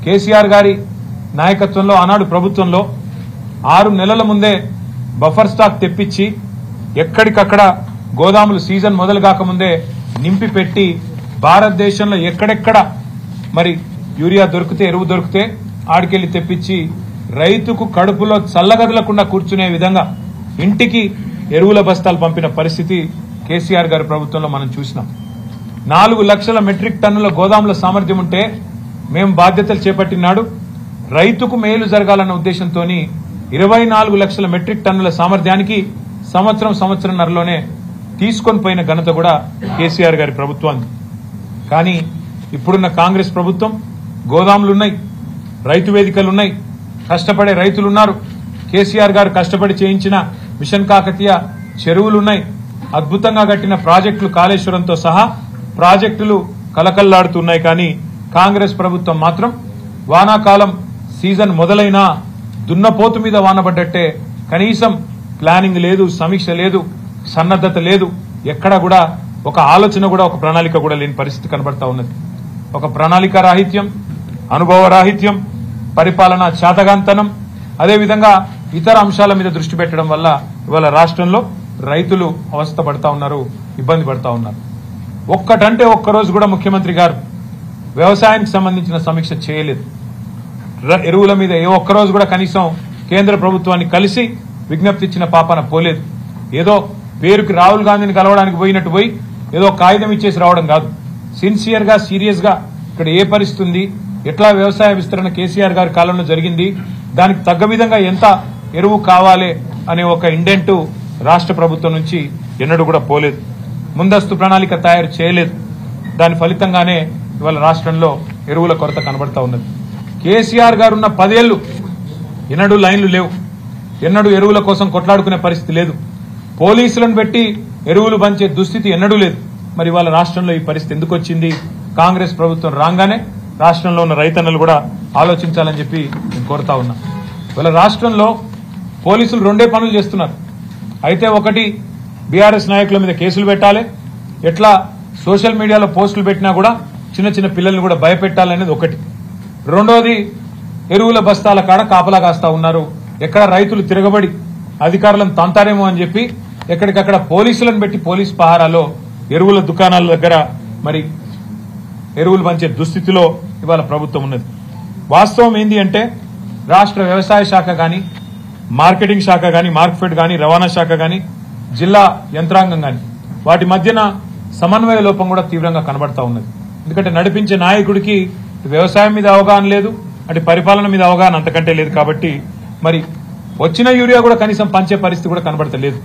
కేసీఆర్ గారి నాయకత్వంలో ఆనాడు ప్రభుత్వంలో 6 నెలల ముందే బఫర్ స్టాక్ తెప్పించి ఎక్కడికక్కడ గోదాములు సీజన్ మొదలు కాకముందే నింపి పెట్టి భారతదేశంలో ఎక్కడెక్కడ మరి యూరియా దొరికితే ఎరువు దొరికితే ఆడికెళ్లి తెప్పించి రైతుకు కడుపులో చల్లగదలకుండా కూర్చునే విధంగా ఇంటికి ఎరువుల బస్తాలు పంపిన పరిస్థితి కేసీఆర్ గారి ప్రభుత్వంలో మనం చూసినాం. 4 లక్షల మెట్రిక్ టన్నుల గోదాముల సామర్థ్యం ఉంటే మేము బాధ్యతలు చేపట్టినాడు రైతుకు మేలు జరగాలన్న ఉద్దేశంతో 24 లక్షల మెట్రిక్ టన్నుల సామర్థ్యానికి సంవత్సరంన్నరలోనే తీసుకొని పోయిన ఘనత కూడా కేసీఆర్ గారి ప్రభుత్వానికి. కానీ ఇప్పుడున్న కాంగ్రెస్ ప్రభుత్వం గోదాములున్నాయి, రైతు వేదికలున్నాయి, కష్టపడే రైతులున్నారు, కేసీఆర్ గారు కష్టపడి చేయించిన మిషన్ కాకతీయ చెరువులున్నాయి, అద్భుతంగా కట్టిన ప్రాజెక్టులు కాళేశ్వరంతో సహా ప్రాజెక్టులు కలకల్లాడుతున్నాయి. కానీ కాంగ్రెస్ ప్రభుత్వం మాత్రం వానాకాలం సీజన్ మొదలైనా దున్నపోతు మీద వానబడ్డట్టే కనీసం ప్లానింగ్ లేదు, సమీక్ష లేదు, సన్నద్దత లేదు, ఎక్కడ కూడా ఒక ఆలోచన కూడా ఒక ప్రణాళిక కూడా లేని పరిస్థితి కనబడతా ఉన్నది. ఒక ప్రణాళిక రాహిత్యం, అనుభవ రాహిత్యం, పరిపాలన చాతగాంతనం, అదేవిధంగా ఇతర అంశాల మీద దృష్టి పెట్టడం వల్ల ఇవాళ రాష్ట్రంలో రైతులు అవస్థ పడతా ఉన్నారు, ఇబ్బంది పడతా ఉన్నారు. ఒక్కటంటే ఒక్కరోజు కూడా ముఖ్యమంత్రి గారు వ్యవసాయానికి సంబంధించిన సమీక్ష చేయలేదు. ఎరువుల మీద ఏ ఒక్కరోజు కూడా కనీసం కేంద్ర ప్రభుత్వాన్ని కలిసి విజ్ఞప్తి ఇచ్చిన పాపన పోలేదు. ఏదో పేరుకి రాహుల్ గాంధీని కలవడానికి పోయినట్టు పోయి ఏదో కాగితం ఇచ్చేసి రావడం కాదు. సిన్సియర్ గా సీరియస్ గా ఇక్కడ ఏ పరిస్థితి ఉంది, ఎట్లా వ్యవసాయ విస్తరణ కేసీఆర్ గారి కాలంలో జరిగింది, దానికి తగ్గ విధంగా ఎంత ఎరువు కావాలి అనే ఒక ఇండెంట్ రాష్ట్ర ప్రభుత్వం నుంచి ఎన్నడూ కూడా పోలేదు. ముందస్తు ప్రణాళిక తయారు చేయలేదు. దాని ఫలితంగానే ఇవాళ రాష్ట్రంలో ఎరువుల కొరత కనబడతా ఉన్నది. కేసీఆర్ గారు ఉన్న 10 ఏళ్లు ఎన్నడూ లైన్లు లేవు, ఎన్నడూ ఎరువుల కోసం కొట్లాడుకునే పరిస్థితి లేదు, పోలీసులను పెట్టి ఎరువులు పంచే దుస్థితి ఎన్నడూ లేదు. మరి ఇవాళ రాష్ట్రంలో ఈ పరిస్థితి ఎందుకు వచ్చింది? కాంగ్రెస్ ప్రభుత్వం రాగానే రాష్ట్రంలో ఉన్న రైతన్నలు కూడా ఆలోచించాలని చెప్పి నేను కోరుతా ఉన్నా. ఇవాళ రాష్ట్రంలో పోలీసులు 2 పనులు చేస్తున్నారు. అయితే ఒకటి బీఆర్ఎస్ నాయకుల మీద కేసులు పెట్టాలి, ఎట్లా సోషల్ మీడియాలో పోస్టులు పెట్టినా కూడా చిన్న చిన్న పిల్లల్ని కూడా భయపెట్టాలనేది ఒకటి. రెండోది ఎరువుల బస్తాల కాడ కాపలా కాస్తా ఉన్నారు. ఎక్కడ రైతులు తిరగబడి అధికారులను తంతారేమో అని చెప్పి ఎక్కడికక్కడ పోలీసులను పెట్టి పోలీస్ పహారాలో ఎరువుల దుకాణాల దగ్గర మరి ఎరువులు పంచే దుస్థితిలో ఇవాళ ప్రభుత్వం ఉన్నది. వాస్తవం ఏంది అంటే రాష్ట్ర వ్యవసాయ శాఖ గాని, మార్కెటింగ్ శాఖ గాని, మార్కెట్ గాని, రవాణా శాఖ గాని, జిల్లా యంత్రాంగం గాని వాటి మధ్యన సమన్వయ లోపం కూడా తీవ్రంగా కనబడతా ఉన్నది. ఎందుకంటే నడిపించే నాయకుడికి వ్యవసాయం మీద అవగాహన లేదు, అటు పరిపాలన మీద అవగాహన అంతకంటే లేదు. కాబట్టి మరి వచ్చిన యూరియా కూడా కనీసం పంచే పరిస్థితి కూడా కనబడతలేదు.